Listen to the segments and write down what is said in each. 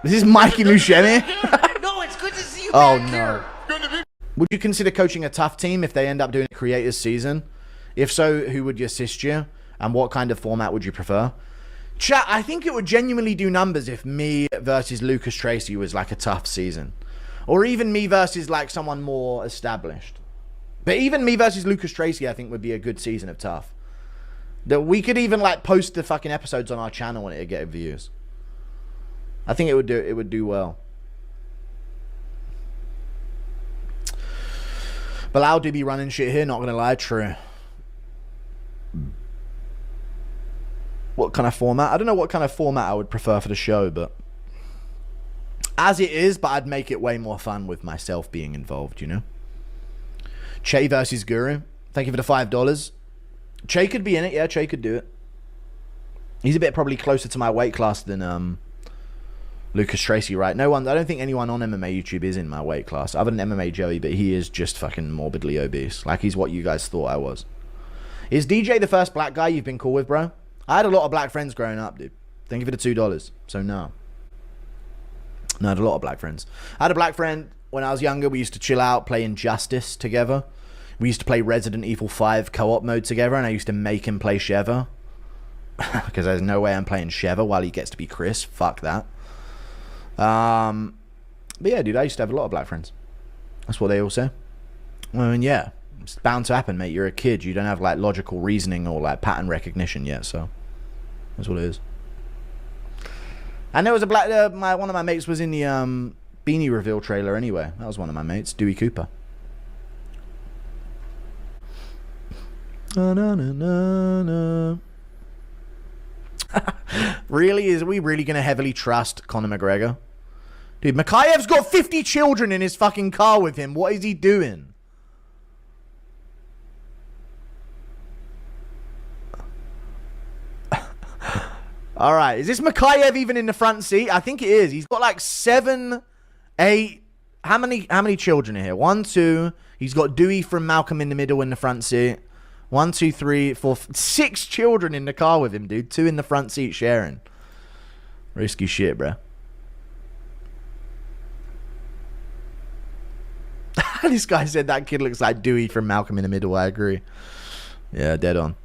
This is Mikey Luciani. No, it's good to see you Oh, back no. here. Would you consider coaching a tough team if they end up doing a creators season? If so, who would assist you? And what kind of format would you prefer? Chat, I think it would genuinely do numbers if me versus Lucas Tracy was like a tough season. Or even me versus like someone more established. But even me versus Lucas Tracy, I think would be a good season of tough. That we could even like post the fucking episodes on our channel and it'd get views. I think it would do well. Bilal do be running shit here, not gonna lie, true. What kind of format? I don't know what kind of format I would prefer for the show, but as it is, but I'd make it way more fun with myself being involved, you know? Che versus Guru. Thank you for the $5. Che could be in it, yeah, Che could do it. He's a bit probably closer to my weight class than Lucas Tracy, right? No one, I don't think anyone on MMA YouTube is in my weight class, other than MMA Joey, but he is just fucking morbidly obese. Like, he's what you guys thought I was. Is DJ the first black guy you've been cool with, bro? I had a lot of black friends growing up, dude. Thank you for the $2. So, no. No, I had a lot of black friends. I had a black friend when I was younger. We used to chill out, play Injustice together. We used to play Resident Evil 5 co-op mode together, and I used to make him play Sheva. Because there's no way I'm playing Sheva while he gets to be Chris. Fuck that. But yeah, dude, I used to have a lot of black friends. That's what they all say. I mean, yeah, it's bound to happen, mate. You're a kid. You don't have like logical reasoning or like pattern recognition yet, so that's what it is. And there was a black. One of my mates was in the Beanie reveal trailer. Anyway, that was one of my mates, Dewey Cooper. Na, na, na, na, na. Really? Is we really gonna heavily trust Conor McGregor? Dude, Makhayev's got 50 children in his fucking car with him. What is he doing? Alright, is this Makhayev even in the front seat? I think it is. He's got like 7, 8... How many children are here? 1, 2... He's got Dewey from Malcolm in the Middle in the front seat. 1, 2, 3, 4... 6 children in the car with him, dude. 2 in the front seat sharing. Risky shit, bro. This guy said that kid looks like Dewey from Malcolm in the Middle. I agree. Yeah, dead on.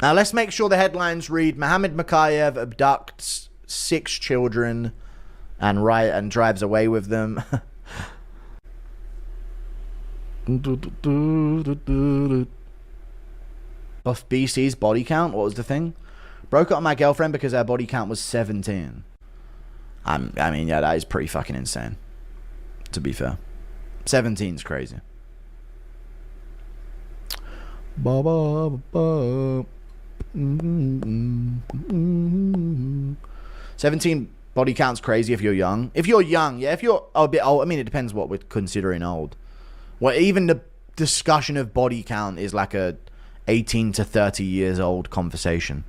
Now, let's make sure the headlines read, Mohammed Makhayev abducts 6 children and drives away with them. Off BC's body count? What was the thing? Broke up with my girlfriend because her body count was 17. I mean, yeah, that is pretty fucking insane, to be fair. 17's crazy. 17 body count's crazy if you're young. If you're young, yeah. If you're a bit old, I mean, it depends what we're considering old. Well, even the discussion of body count is like a 18 to 30 years old conversation.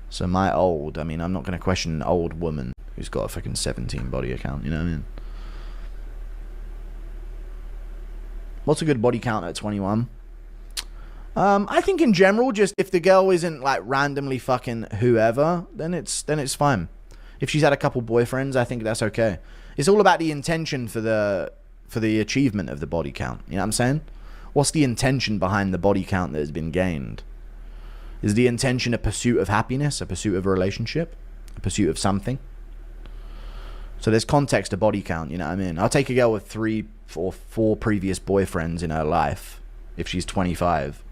So my old, I mean, I'm not going to question an old woman who's got a fucking 17 body count, you know what I mean? What's a good body count at 21? I think in general, just if the girl isn't like randomly fucking whoever, then it's fine. If she's had a couple boyfriends, I think that's okay. It's all about the intention for the achievement of the body count. You know what I'm saying? What's the intention behind the body count that has been gained? Is the intention a pursuit of happiness, a pursuit of a relationship, a pursuit of something? So there's context to body count, you know what I mean? I'll take a girl with 3 or 4 previous boyfriends in her life, if she's 25,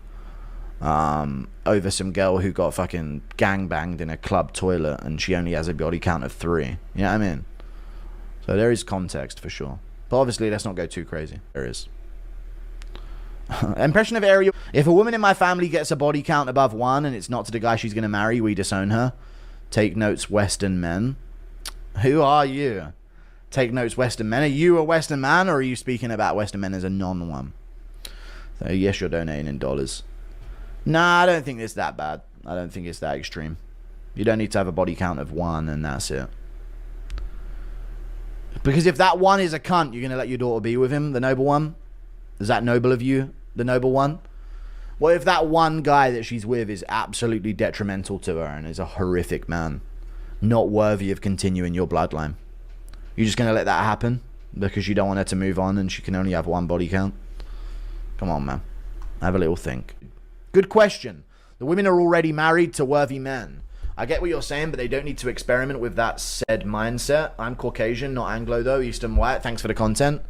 over some girl who got fucking gangbanged in a club toilet and she only has a body count of 3. You know what I mean? So there is context for sure. But obviously, let's not go too crazy. There is. Impression of area. If a woman in my family gets a body count above 1 and it's not to the guy she's going to marry, we disown her. Take notes, Western men. Who are you? Take notes, Western men. Are you a Western man, or are you speaking about Western men as a non-one? So yes, you're donating in dollars. Nah, I don't think it's that bad. I don't think it's that extreme. You don't need to have a body count of 1 and that's it. Because if that one is a cunt, you're going to let your daughter be with him, the noble one? Is that noble of you, the noble one? What if that one guy that she's with is absolutely detrimental to her and is a horrific man? not worthy of continuing your bloodline. You're just going to let that happen because you don't want her to move on and she can only have one body count? Come on, man. Have a little think. Good question. The women are already married to worthy men. I get what you're saying, but they don't need to experiment with that said mindset. I'm Caucasian, not Anglo though, Eastern white. Thanks for the content.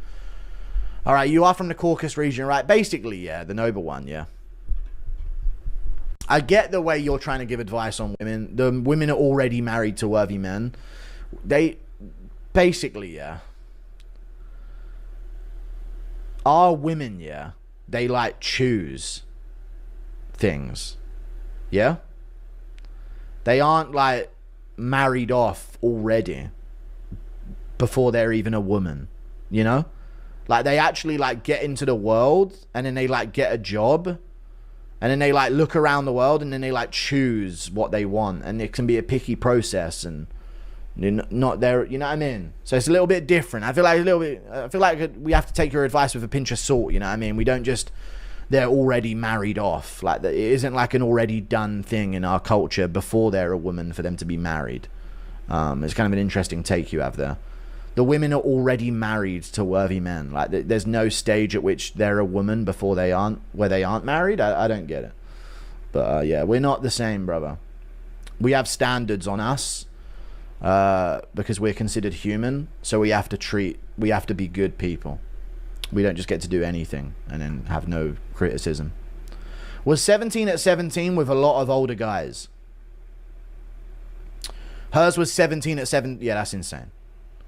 All right, you are from the Caucasus region, right? Basically, yeah, the noble one, yeah. I get the way you're trying to give advice on women. The women are already married to worthy men. They, basically, yeah. Are women, yeah, they like choose things, yeah? They aren't like married off already before they're even a woman, you know? Like they actually like get into the world and then they like get a job and then they like look around the world and then they like choose what they want, and it can be a picky process and you're not there, you know what I mean? So it's a little bit different. I feel like we have to take your advice with a pinch of salt, you know what I mean? We don't just, they're already married off. Like it isn't like an already done thing in our culture before they're a woman for them to be married. It's kind of an interesting take you have there. The women are already married to worthy men. Like there's no stage at which they're a woman before they aren't, where they aren't married. I don't get it. But yeah, we're not the same, brother. We have standards on us because we're considered human. So we have to be good people. We don't just get to do anything and then have no criticism. Was 17 at 17 with a lot of older guys. Hers was 17 at 7. Yeah, that's insane.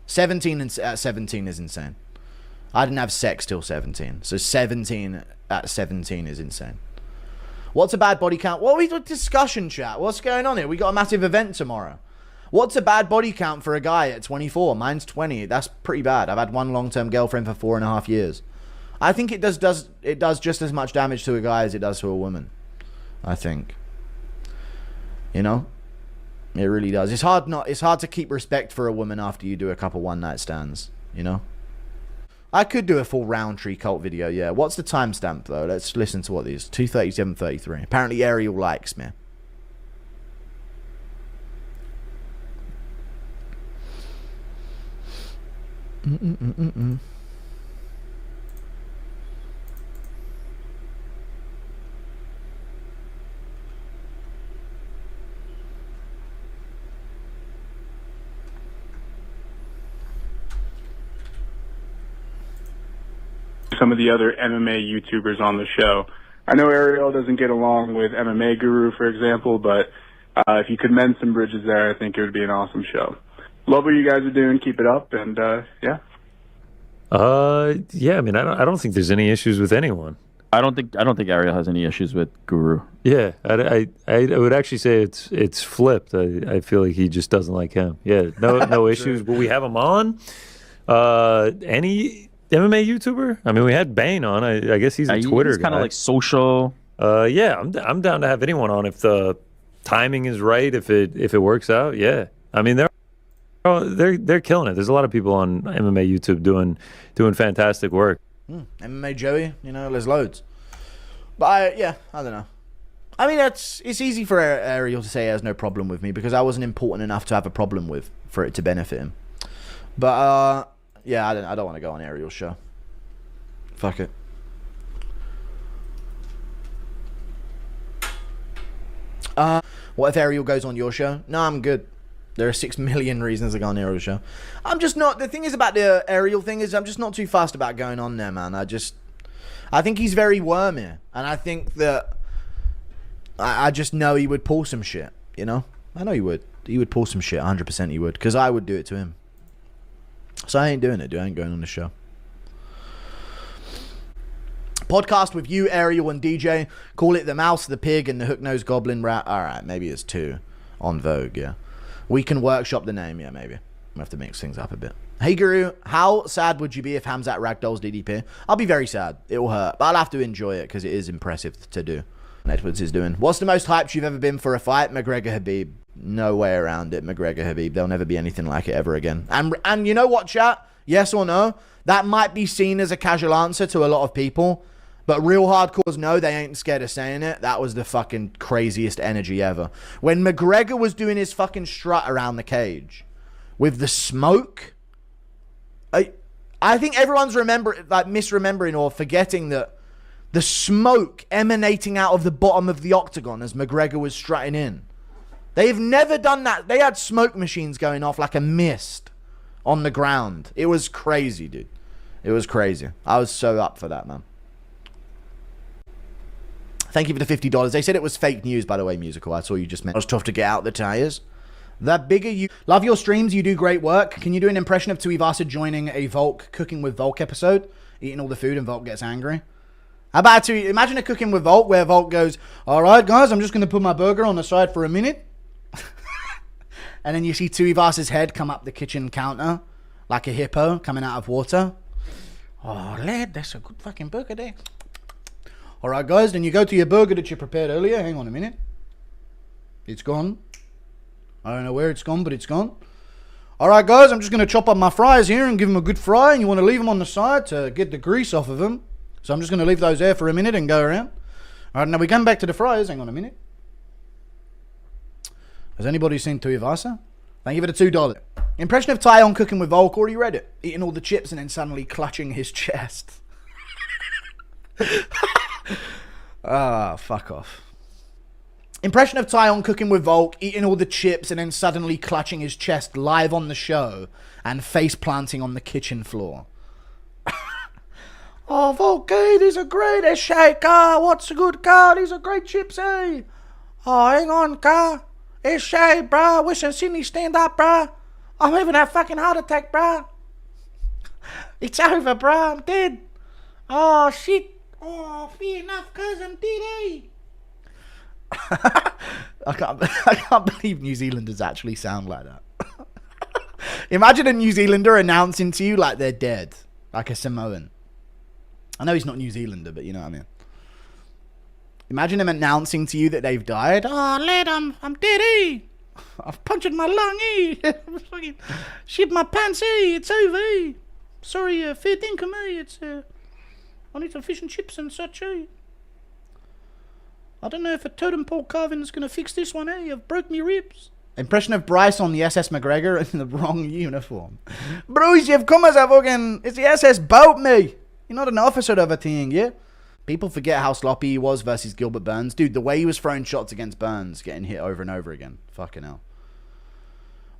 17 at 17 is insane. I didn't have sex till 17. So 17 at 17 is insane. What's a bad body count? What are we doing? Discussion chat. What's going on here? We got a massive event tomorrow. What's a bad body count for a guy at 24? Mine's 20. That's pretty bad. I've had one long-term girlfriend for 4.5 years. I think it does just as much damage to a guy as it does to a woman. I think. You know? It really does. It's hard to keep respect for a woman after you do a couple one-night stands, you know? I could do a full Roundtree cult video, yeah. What's the timestamp, though? Let's listen to what these. 2:37:33. Apparently Ariel likes me. Some of the other MMA YouTubers on the show. I know Ariel doesn't get along with MMA Guru, for example, but if you could mend some bridges there, I think it would be an awesome show. Love what you guys are doing. Keep it up, and yeah. Yeah. I mean, I don't think there's any issues with anyone. I don't think Ariel has any issues with Guru. Yeah, I would actually say it's flipped. I feel like he just doesn't like him. Yeah, no issues. Will we have him on? Any MMA YouTuber? I mean, we had Bane on. I guess he's a Twitter guy. He's kind of like social. Yeah, I'm down to have anyone on if the timing is right. If it works out, yeah. I mean, they're killing it. There's a lot of people on MMA YouTube doing fantastic work. MMA Joey, you know, there's loads. But I don't know. I mean, it's easy for Ariel to say he has no problem with me because I wasn't important enough to have a problem with for it to benefit him. But yeah, I don't want to go on Ariel's show. Fuck it. What if Ariel goes on your show? No, I'm good. There are 6 million reasons to go on Ariel's show. I'm just not. The thing is about the Ariel thing is I'm just not too fast about going on there, man. I think he's very wormy, and I think that I just know he would pull some shit. You know, I know he would. He would pull some shit. 100% he would, because I would do it to him. So I ain't doing it, dude. I ain't going on the show. Podcast with you, Ariel, and DJ. Call it the Mouse, the Pig, and the Hook-Nosed Goblin Rat. All right, maybe it's 2 on Vogue, yeah. We can workshop the name, yeah, maybe. We have to mix things up a bit. Hey, Guru, how sad would you be if Hamzat ragdolls DDP? I'll be very sad. It will hurt, but I'll have to enjoy it because it is impressive to do. Edwards is doing. What's the most hyped you've ever been for a fight? McGregor Habib. No way around it. McGregor Habib. There'll never be anything like it ever again. And you know what, chat? Yes or no? That might be seen as a casual answer to a lot of people. But real hardcores know they ain't scared of saying it. That was the fucking craziest energy ever. When McGregor was doing his fucking strut around the cage with the smoke, I think everyone's misremembering or forgetting that the smoke emanating out of the bottom of the octagon as McGregor was strutting in. They've never done that. They had smoke machines going off like a mist on the ground. It was crazy, dude. It was crazy. I was so up for that, man. Thank you for the $50. They said it was fake news, by the way, Musical. I saw you just meant it was tough to get out the tires. The bigger you... Love your streams. You do great work. Can you do an impression of Tuivasa joining a Volk Cooking with Volk episode? Eating all the food and Volk gets angry. How about to imagine a Cooking with Volk where Volk goes, all right, guys, I'm just going to put my burger on the side for a minute. And then you see Tuivasa's head come up the kitchen counter like a hippo coming out of water. Oh, lad, that's a good fucking burger there. All right, guys, then you go to your burger that you prepared earlier. Hang on a minute. It's gone. I don't know where it's gone, but it's gone. All right, guys, I'm just going to chop up my fries here and give them a good fry. And you want to leave them on the side to get the grease off of them. So I'm just going to leave those there for a minute and go around. All right, now we come back to the fries. Hang on a minute. Has anybody seen Tuivasa? Thank you for the $2. Impression of Ty on Cooking with Volk. Already read it. Eating all the chips and then suddenly clutching his chest. Ah, fuck off. Impression of Ty on Cooking with Volk, eating all the chips and then suddenly clutching his chest live on the show and face planting on the kitchen floor. Oh, Volk, eh, these are great, eh, Shake, what's a good car? These are great chips, eh? Oh, hang on, car. Eh, Shay, bruh, wishing Sydney stand up, bruh. I'm having a fucking heart attack, bruh. It's over, bruh, I'm dead. Oh, shit. Oh, fair enough, cuz I'm dead, eh? I can't believe New Zealanders actually sound like that. Imagine a New Zealander announcing to you like they're dead, like a Samoan. I know he's not New Zealander, but you know what I mean. Imagine him announcing to you that they've died. Oh, lad, I'm dead, eh? I've punctured my lung, eh? Fucking shit my pants, eh? It's over, eh? Sorry, fair dinkum, eh? It's I need some fish and chips and such, eh? I don't know if a totem pole carving is going to fix this one, eh? I've broke me ribs. Impression of Bryce on the SS McGregor in the wrong uniform. Bruce, you've come as a fucking... It's the SS boat, me. You're not an officer of a thing, yeah? People forget how sloppy he was versus Gilbert Burns. Dude, the way he was throwing shots against Burns, getting hit over and over again. Fucking hell.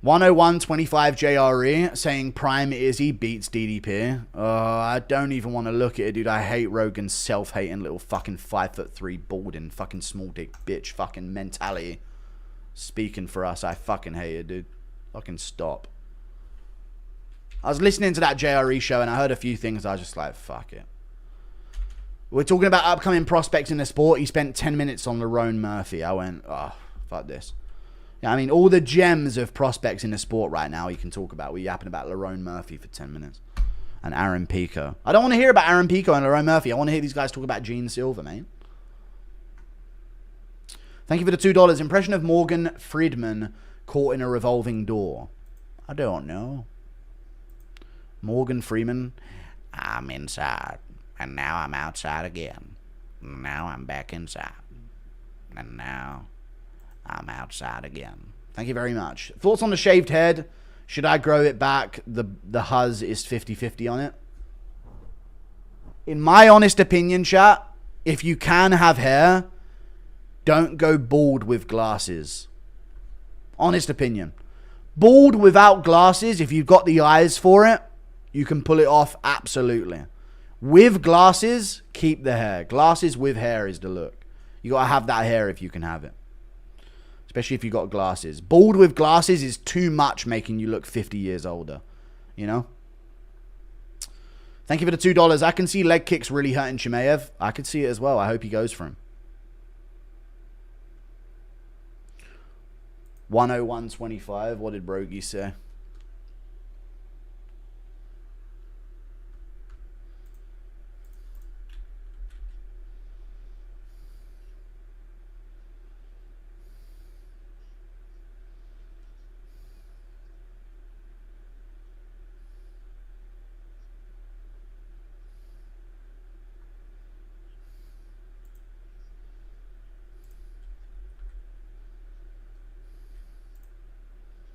101.25 JRE saying Prime Izzy beats DDP. I don't even want to look at it, dude. I hate Rogan's self-hating little fucking 5'3" balding fucking small dick bitch fucking mentality. Speaking for us, I fucking hate it, dude. Fucking stop. I was listening to that JRE show and I heard a few things. I was just like, fuck it. We're talking about upcoming prospects in the sport. He spent 10 minutes on Lerone Murphy. I went, oh, fuck this. Yeah, I mean, all the gems of prospects in the sport right now you can talk about. We're yapping about Lerone Murphy for 10 minutes. And Aaron Pico. I don't want to hear about Aaron Pico and Lerone Murphy. I want to hear these guys talk about Gene Silver, mate. Thank you for the $2. Impression of Morgan Friedman caught in a revolving door. I don't know. Morgan Freeman. I'm inside. And now I'm outside again. Now I'm back inside. And now I'm outside again. Thank you very much. Thoughts on the shaved head? Should I grow it back? The huzz is 50-50 on it. In my honest opinion, chat, if you can have hair, don't go bald with glasses. Honest opinion. Bald without glasses, if you've got the eyes for it, you can pull it off absolutely. With glasses, keep the hair. Glasses with hair is the look. You got to have that hair if you can have it. Especially if you got glasses. Bald with glasses is too much, making you look 50 years older. You know? Thank you for the $2. I can see leg kicks really hurting Chimaev. I could see it as well. I hope he goes for him. 101.25. What did Brogy say?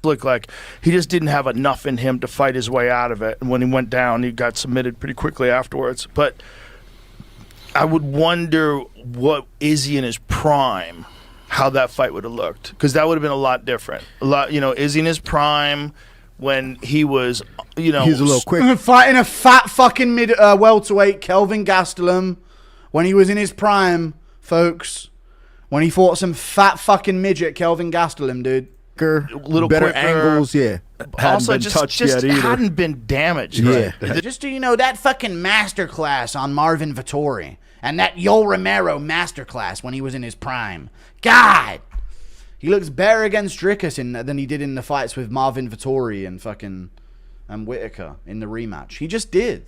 looked like he just didn't have enough in him to fight his way out of it. And when he went down, he got submitted pretty quickly afterwards. But I would wonder what Izzy in his prime, how that fight would have looked, because that would have been a lot different. A lot, Izzy in his prime when he was, He's a little quick. Fighting a fat fucking welterweight, Kelvin Gastelum, when he was in his prime, folks. When he fought some fat fucking midget, Kelvin Gastelum, dude. Little better quicker. angles, yeah. Also, been just touched yet either. hadn't been damaged. Yeah. Right? Just that fucking masterclass on Marvin Vettori and that Yoel Romero masterclass when he was in his prime. God, he looks better against Dricus than he did in the fights with Marvin Vettori and Whitaker in the rematch. He just did.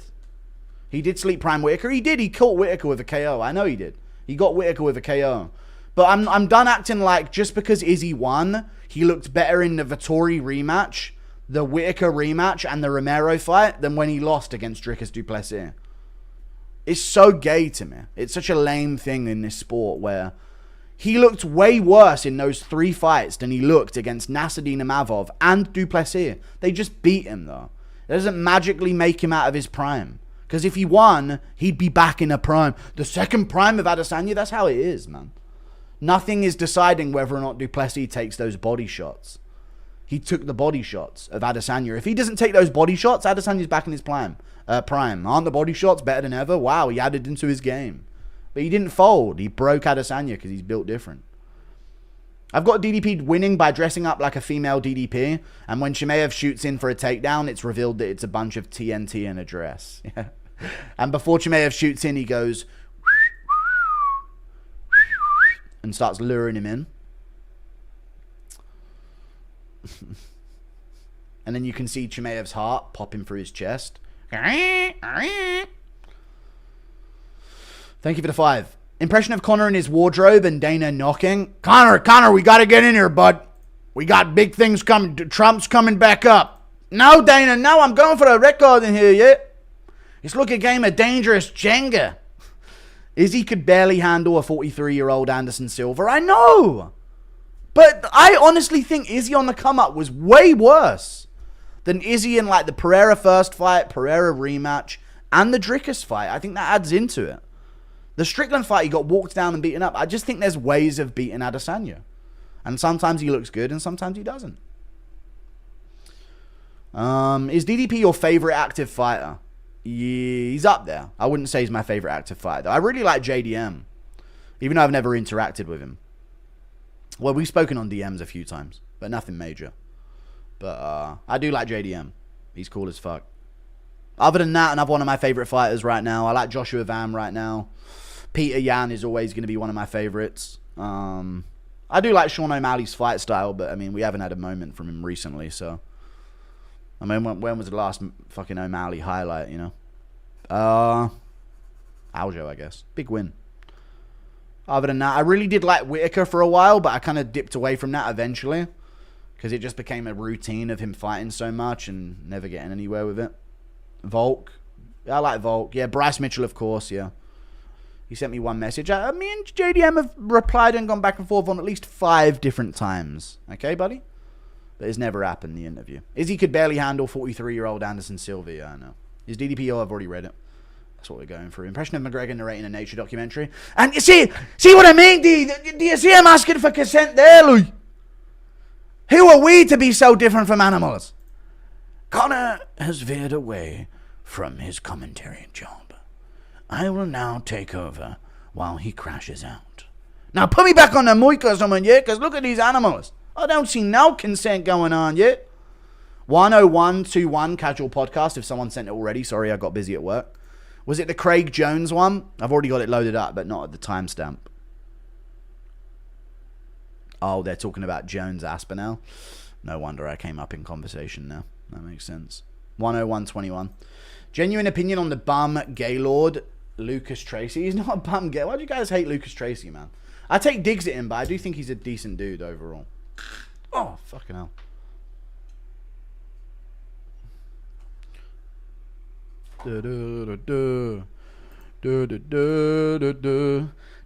He did sleep prime Whitaker. He did. He caught Whitaker with a KO. I know he did. He got Whitaker with a KO. But I'm done acting like just because Izzy won, he looked better in the Vettori rematch, the Whitaker rematch, and the Romero fight than when he lost against Dricus Du Plessis. It's so gay to me. It's such a lame thing in this sport where he looked way worse in those 3 fights than he looked against Nasruddin Imavov and Du Plessis. They just beat him, though. It doesn't magically make him out of his prime. Because if he won, he'd be back in a prime. The second prime of Adesanya, that's how it is, man. Nothing is deciding whether or not Du Plessis takes those body shots. He took the body shots of Adesanya. If he doesn't take those body shots, Adesanya's back in his prime. Aren't the body shots better than ever? Wow, he added into his game. But he didn't fold. He broke Adesanya because he's built different. I've got DDP winning by dressing up like a female DDP. And when Chimaev shoots in for a takedown, it's revealed that it's a bunch of TNT in a dress. And before Chimaev shoots in, he goes and starts luring him in. And then you can see Chimaev's heart popping through his chest. Thank you for the 5. Impression of Connor in his wardrobe and Dana knocking. Connor, we got to get in here, bud. We got big things coming. Trump's coming back up. No, Dana, no, I'm going for a record in here, yeah. It's like a game of dangerous Jenga. Izzy could barely handle a 43-year-old Anderson Silva. I know. But I honestly think Izzy on the come-up was way worse than Izzy in like the Pereira first fight, Pereira rematch, and the Dricus fight. I think that adds into it. The Strickland fight, he got walked down and beaten up. I just think there's ways of beating Adesanya. And sometimes he looks good and sometimes he doesn't. Is DDP your favorite active fighter? Yeah, he's up there. I wouldn't say he's my favorite active fighter, though. I really like JDM, even though I've never interacted with him. Well, we've spoken on DMs a few times, but nothing major. But I do like JDM. He's cool as fuck. Other than that, another one of my favorite fighters right now. I like Joshua Vam right now. Peter Yan is always going to be one of my favorites. I do like Sean O'Malley's fight style, but I mean, we haven't had a moment from him recently, so. I mean, when was the last fucking O'Malley highlight, you know? Aljo, I guess. Big win. Other than that, I really did like Whitaker for a while, but I kind of dipped away from that eventually. Because it just became a routine of him fighting so much and never getting anywhere with it. Volk. Yeah, I like Volk. Yeah, Bryce Mitchell, of course, yeah. He sent me one message. Me and JDM have replied and gone back and forth on at least 5 different times. Okay, buddy? But it's never happened in the interview. Izzy could barely handle 43-year-old Anderson Silva. Yeah, I know. His DDP, I've already read it. That's what we're going through. Impression of McGregor narrating a nature documentary. And you see what I mean? Do you see him asking for consent there, Louis? Who are we to be so different from animals? Connor has veered away from his commentary job. I will now take over while he crashes out. Now put me back on the mic or someone, yeah? Because look at these animals. I don't see no consent going on yet. 10121 casual podcast. If someone sent it already, sorry, I got busy at work. Was it the Craig Jones one? I've already got it loaded up, but not at the timestamp. Oh, they're talking about Jones Aspinall. No wonder I came up in conversation now. That makes sense. 10121. Genuine opinion on the bum Gaylord Lucas Tracy. He's not a bum gay. Why do you guys hate Lucas Tracy, man? I take digs at him, but I do think he's a decent dude overall. Oh, fucking hell. Do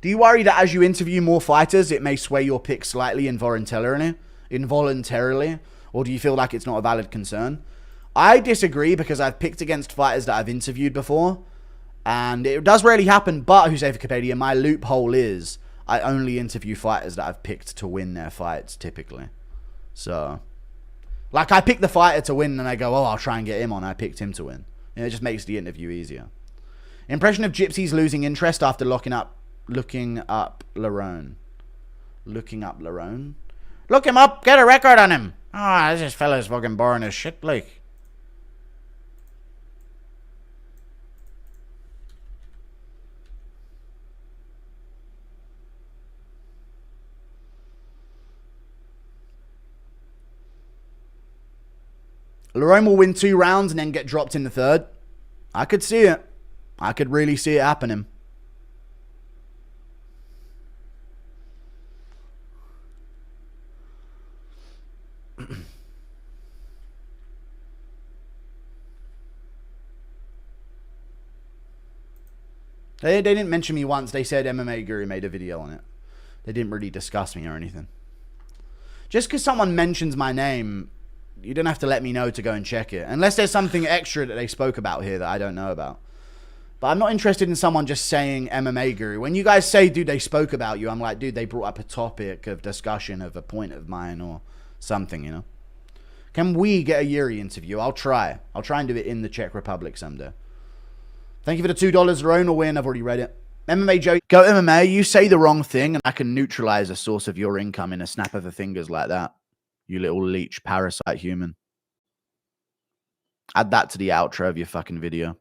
you worry that as you interview more fighters, it may sway your pick slightly involuntarily? Or do you feel like it's not a valid concern? I disagree because I've picked against fighters that I've interviewed before. And it does rarely happen, but Hussein Kapadia, my loophole is I only interview fighters that I've picked to win their fights, typically. So, like, I pick the fighter to win, and I go, oh, I'll try and get him on. I picked him to win. It just makes the interview easier. Impression of Gypsy's losing interest after looking up Lerone. Looking up Lerone? Look him up. Get a record on him. Ah, this fella's fucking boring as shit, Blake. Lerone will win 2 rounds and then get dropped in the 3rd. I could see it. I could really see it happening. They didn't mention me once. They said MMA Guru made a video on it. They didn't really discuss me or anything. Just because someone mentions my name, you don't have to let me know to go and check it. Unless there's something extra that they spoke about here that I don't know about. But I'm not interested in someone just saying MMA Guru. When you guys say, dude, they spoke about you, I'm like, dude, they brought up a topic of discussion of a point of mine or something, you know? Can we get a Yuri interview? I'll try. I'll try and do it in the Czech Republic someday. Thank you for the $2. Lerone will win. I've already read it. MMA Joe. Go MMA. You say the wrong thing and I can neutralize a source of your income in a snap of the fingers like that. You little leech parasite human. Add that to the outro of your fucking video.